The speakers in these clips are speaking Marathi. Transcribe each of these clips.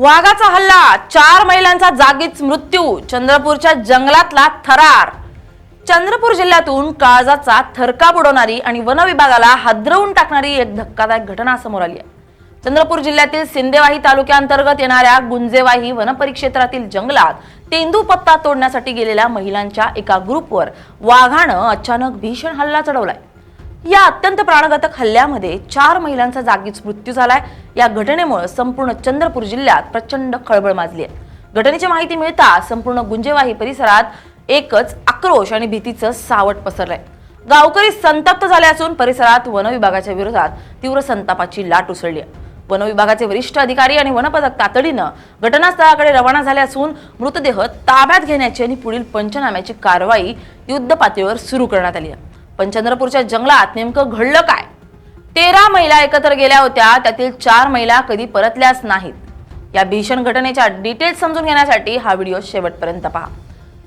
वाघाचा हल्ला, 4 महिलांचा जागीच मृत्यू, चंद्रपूरच्या जंगलातला थरार। चंद्रपूर जिल्ह्यातून काळजाचा थरकाप उडवणारी आणि वन विभागाला हादरवून टाकणारी एक धक्कादायक घटना समोर आली आहे। चंद्रपूर जिल्ह्यातील सिंदेवाही तालुक्यांतर्गत येणाऱ्या गुंजेवाही वनपरिक्षेत्रातील जंगलात तेंदू पत्ता तोडण्यासाठी गेलेल्या महिलांच्या एका ग्रुपवर वाघानं अचानक भीषण हल्ला चढवलाय। या अत्यंत प्राणघातक हल्ल्यामध्ये 4 महिलांचा जागीच मृत्यू झालाय। या घटनेमुळे संपूर्ण चंद्रपूर जिल्ह्यात प्रचंड खळबळ माजली आहे। घटनेची माहिती मिळताच संपूर्ण गुंजेवाही परिसरात एकच आक्रोश आणि भीतीचं सावट पसरलंय। गावकरी संतप्त झाले असून परिसरात वन विभागाच्या विरोधात तीव्र संतापाची लाट उसळली आहे। वन विभागाचे वरिष्ठ अधिकारी आणि वनपथक तातडीनं घटनास्थळाकडे रवाना झाले असून मृतदेह ताब्यात घेण्याची आणि पुढील पंचनाम्याची कारवाई युद्ध पातळीवर सुरू करण्यात आली आहे। पण चंद्रपूरच्या जंगलात नेमकं घडलं काय? 13 महिला एकत्र गेल्या होत्या, त्यातील 4 महिला कधी परतल्याच नाहीत। या भीषण घटनेच्या डिटेल्स समजून घेण्यासाठी हा व्हिडिओ शेवटपर्यंत पहा।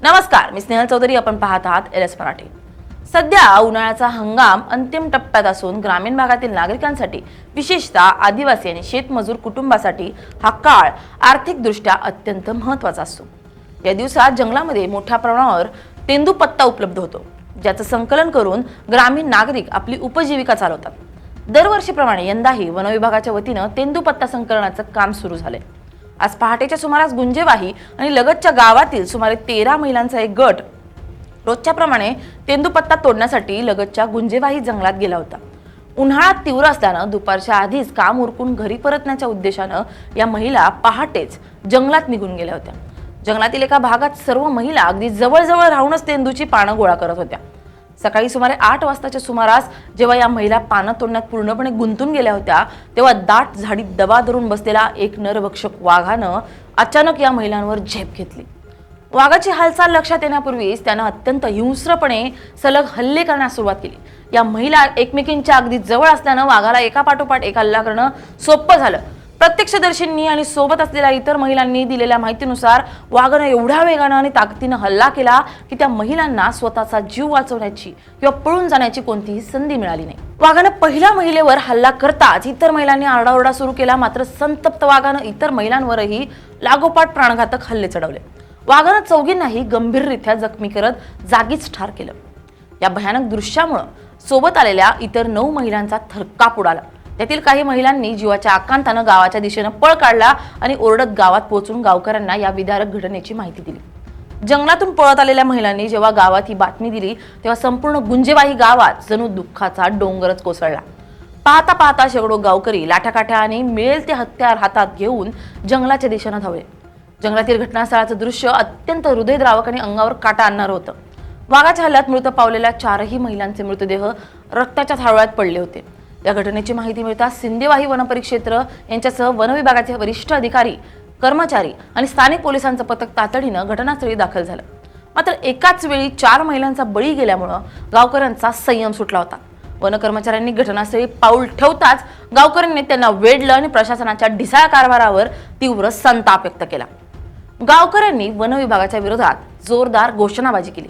नमस्कार, मी स्नेहल चौधरी, आपण पाहत आहात LS मराठी। सध्या उन्हाळ्याचा हंगाम अंतिम टप्प्यात असून ग्रामीण भागातील नागरिकांसाठी, विशेषतः आदिवासी आणि शेतमजूर कुटुंबासाठी हा काळ आर्थिकदृष्ट्या अत्यंत महत्त्वाचा असतो। या दिवसात जंगलामध्ये मोठ्या प्रमाणावर तेंदूपत्ता उपलब्ध होतो, ज्याचं संकलन करून ग्रामीण नागरिक आपली उपजीविका चालवतात। दरवर्षीप्रमाणे यंदाही वन विभागाच्या वतीनं तेंदूपत्ता संकलनाचं काम सुरू झालंय। आज पहाटेच्या सुमारास गुंजेवाही आणि लगतच्या गावातील सुमारे 13 महिलांचा एक गट रोजच्या प्रमाणे तेंदूपत्ता तोडण्यासाठी लगतच्या गुंजेवाही जंगलात गेला होता। उन्हाळा तीव्र असल्यानं दुपारच्या आधीच काम उरकून घरी परतण्याच्या उद्देशानं या महिला पहाटेच जंगलात निघून गेल्या होत्या। जंगलातील एका भागात सर्व महिला अगदी जवळजवळ राहूनच तेंदूची पानं गोळा करत होत्या। सकाळी सुमारे 8 वाजताच्या सुमारास जेव्हा या महिला पानं तोडण्यात पूर्णपणे गुंतून गेल्या होत्या, तेव्हा दाट झाडीत दबा धरून बसलेला एक नरभक्षक वाघानं अचानक या महिलांवर झेप घेतली। वाघाची हालचाल लक्षात येण्यापूर्वीच त्यानं अत्यंत हिंस्रपणे सलग हल्ले करण्यास सुरुवात केली। या महिला एकमेकींच्या अगदी जवळ असल्यानं वाघाला एकापाठोपाठ एक हल्ला करणं सोपं झालं। प्रत्यक्षदर्शींनी आणि सोबत असलेल्या इतर महिलांनी दिलेल्या माहितीनुसार वाघानं एवढ्या वेगानं आणि ताकदीनं हल्ला केला की त्या महिलांना स्वतःचा जीव वाचवण्याची किंवा पळून जाण्याची कोणतीही संधी मिळाली नाही। वाघानं पहिल्या महिलेवर हल्ला करताच इतर महिलांनी आरडाओरडा सुरू केला, मात्र संतप्त वाघानं इतर महिलांवरही लागोपाठ प्राणघातक हल्ले चढवले। वाघानं चौघींनाही गंभीररित्या जखमी करत जागीच ठार केलं। या भयानक दृश्यामुळे सोबत आलेल्या इतर 9 महिलांचा थरकाप उडाला। त्यातील काही महिलांनी जीवाच्या आकांतानं गावाच्या दिशेनं पळ काढला आणि ओरडत गावात पोहोचून गावकऱ्यांना या विदारक घटनेची माहिती दिली। जंगलातून पळत आलेल्या महिलांनी जेव्हा गावात ही बातमी दिली, तेव्हा संपूर्ण गुंजेवाही गावात जणू दुःखाचा डोंगरच कोसळला। पाहता पाहता शेकडो गावकरी लाठाकाठ्या आणि मिळेल ते हत्यार हातात घेऊन जंगलाच्या दिशेनं धावले। जंगलातील घटनास्थळाचं दृश्य अत्यंत हृदयद्रावक आणि अंगावर काटा आणणारं होतं। वाघाच्या हल्ल्यात मृत पावलेल्या 4ही महिलांचे मृतदेह रक्ताच्या थारोळ्यात पडले होते। या घटनेची माहिती मिळताच सिंदेवाही वनपरिक्षेत्र यांच्यासह वन विभागाचे वरिष्ठ अधिकारी, कर्मचारी आणि स्थानिक पोलिसांचं पथक तातडीनं घटनास्थळी दाखल झालं। मात्र एकाच वेळी 4 महिलांचा बळी गेल्यामुळे गावकऱ्यांचा संयम सुटला होता। वन कर्मचाऱ्यांनी घटनास्थळी पाऊल ठेवताच गावकऱ्यांनी त्यांना वेढलं आणि प्रशासनाच्या ढिसाळ कारभारावर तीव्र संताप व्यक्त केला। गावकऱ्यांनी वन विभागाच्या विरोधात जोरदार घोषणाबाजी केली।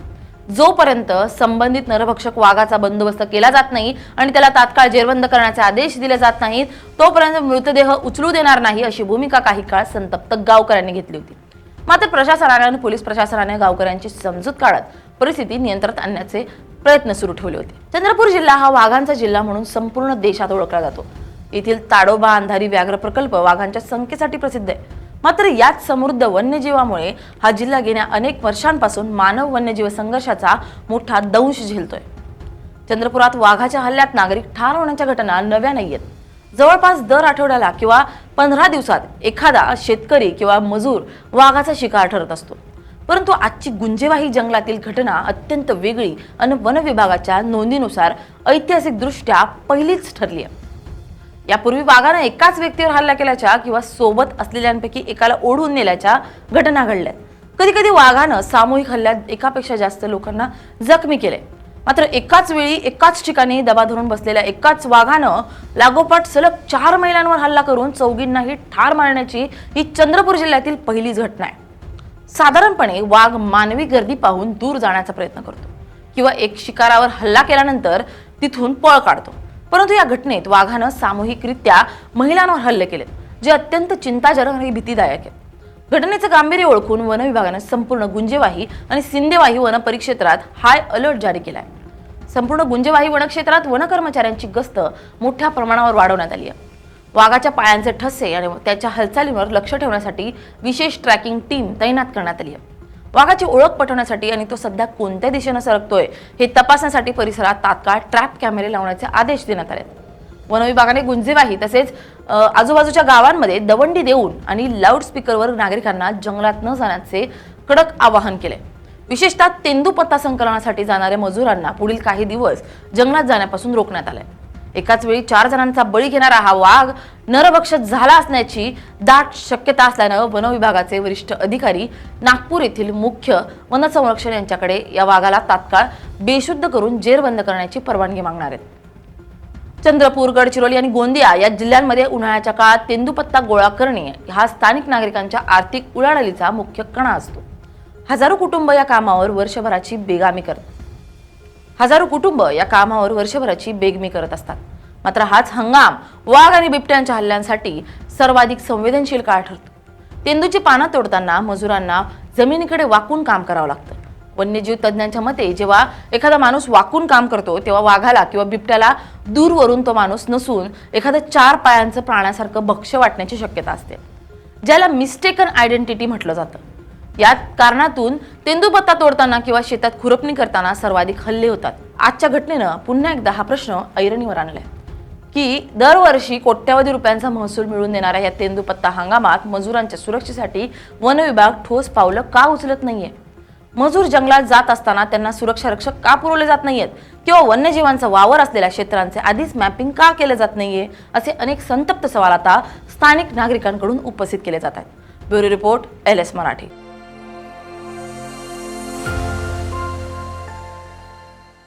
जोपर्यंत संबंधित नरभक्षक वाघाचा बंदोबस्त केला जात नाही आणि त्याला तात्काळ जेरबंद करण्याचे आदेश दिले जात नाहीत, तोपर्यंत मृतदेह उचलू देणार नाही, अशी भूमिका काही काळ संतप्त गावकऱ्यांनी घेतली होती। मात्र प्रशासनाने आणि पोलीस प्रशासनाने गावकऱ्यांची समजूत काढत परिस्थिती नियंत्रणात आणण्याचे प्रयत्न सुरू ठेवले होते। चंद्रपूर जिल्हा हा वाघांचा जिल्हा म्हणून संपूर्ण देशात ओळखला जातो। येथील ताडोबा अंधारी व्याघ्र प्रकल्प वाघांच्या संख्येसाठी प्रसिद्ध आहे। मात्र याच समृद्ध वन्यजीवामुळे हा जिल्हा गेल्या अनेक वर्षांपासून मानव वन्यजीव संघर्षाचा मोठा दंश झेलतोय। चंद्रपुरात वाघाच्या हल्ल्यात नागरिक ठार होण्याच्या घटना नव्या नाहीयेत। जवळपास दर आठवड्याला किंवा 15 दिवसात एखादा शेतकरी किंवा मजूर वाघाचा शिकार ठरत असतो। परंतु आजची गुंजेवाही जंगलातील घटना अत्यंत वेगळी आणि वन विभागाच्या नोंदीनुसार ऐतिहासिकदृष्ट्या पहिलीच ठरली आहे। यापूर्वी वाघानं एकाच व्यक्तीवर हल्ला केल्याच्या किंवा सोबत असलेल्यांपैकी एकाला ओढून नेल्याच्या घटना घडल्या। कधी कधी वाघानं सामूहिक हल्ल्यात एकापेक्षा जास्त लोकांना जखमी केले। मात्र एकाच वेळी एकाच ठिकाणी दबा धरून बसलेल्या एकाच वाघानं लागोपाठ सलग 4 महिलांवर हल्ला करून चौघींनाही ठार मारण्याची ही चंद्रपूर जिल्ह्यातील पहिलीच घटना आहे। साधारणपणे वाघ मानवी गर्दी पाहून दूर जाण्याचा प्रयत्न करतो किंवा एक शिकारावर हल्ला केल्यानंतर तिथून पळ काढतो, परंतु या घटनेत वाघानं सामूहिकरित्या महिलांवर हल्ले केले। जे अत्यंत चिंताजनक आणि भीतीदायक आहे. घटनेचं गांभीर्य ओळखून वन विभागानं संपूर्ण गुंजेवाही आणि सिंदेवाही वन परिक्षेत्रात हाय अलर्ट जारी केलाय. संपूर्ण गुंजेवाही वनक्षेत्रात वन कर्मचाऱ्यांची गस्त मोठ्या प्रमाणावर वाढवण्यात आली आहे. वाघाच्या पायांचे ठसे आणि त्याच्या हालचालींवर लक्ष ठेवण्यासाठी विशेष ट्रॅकिंग टीम तैनात करण्यात आली आहे. वाघाची ओळख पटवण्यासाठी आणि तो सध्या कोणत्या दिशेने सरकतोय हे तपासण्यासाठी परिसरात तात्काळ ट्रॅप कॅमेरे लावण्याचे आदेश देण्यात आले. वन विभागाने गुंजेवाही तसेच आजूबाजूच्या गावांमध्ये दवंडी देऊन आणि लाऊडस्पीकरवर नागरिकांना जंगलात न जाण्याचे कडक आवाहन केले. विशेषतः तेंदूपत्ता संकलनासाठी जाणाऱ्या मजुरांना पुढील काही दिवस जंगलात जाण्यापासून रोखण्यात आले. एकाच वेळी 4 जणांचा बळी घेणारा हा वाघ नरभक्षक झाला असण्याची दाट शक्यता असल्यानं वन विभागाचे वरिष्ठ अधिकारी नागपूर येथील मुख्य वनसंरक्षक यांच्याकडे या वाघाला तात्काळ बेशुद्ध करून जेरबंद करण्याची परवानगी मागणार आहेत. चंद्रपूर, गडचिरोली आणि गोंदिया या जिल्ह्यांमध्ये उन्हाळ्याच्या काळात तेंदूपत्ता गोळा करणे हा स्थानिक नागरिकांच्या आर्थिक उलाढालीचा मुख्य कणा असतो. हजारो कुटुंब या कामावर वर्षभराची बेगमी करत असतात. मात्र हाच हंगाम वाघ आणि बिबट्यांच्या हल्ल्यांसाठी सर्वाधिक संवेदनशील काळ ठरतो. तेंदूची पानं तोडताना मजुरांना जमिनीकडे वाकून काम करावं लागतं. वन्यजीव तज्ज्ञांच्या मते जेव्हा एखादा माणूस वाकून काम करतो तेव्हा वाघाला किंवा बिबट्याला दूरवरून तो माणूस नसून एखादं 4 पायांचं प्राण्यासारखं भक्ष्य वाटण्याची शक्यता असते, ज्याला मिस्टेकन आयडेंटिटी म्हटलं जातं. या कारणातून तेंदूपत्ता तोडताना किंवा शेतात खुरपणी करताना सर्वाधिक हल्ले होतात. आजच्या घटनेनं पुन्हा एकदा हा प्रश्न ऐरणीवर आणलाय की दरवर्षी कोट्यावधी रुपयांचा महसूल मिळवून देणाऱ्या या तेंदूपत्ता हंगामात मजुरांच्या सुरक्षेसाठी वन विभाग ठोस पावलं का उचलत नाहीये? मजूर जंगलात जात असताना त्यांना सुरक्षा रक्षक का पुरवले जात नाहीयेत किंवा वन्यजीवांचा वावर असलेल्या क्षेत्रांचे आधीच मॅपिंग का केले जात नाहीये? असे अनेक संतप्त सवाल आता स्थानिक नागरिकांकडून उपस्थित केले जात आहेत. Bureau report, LS Marathi.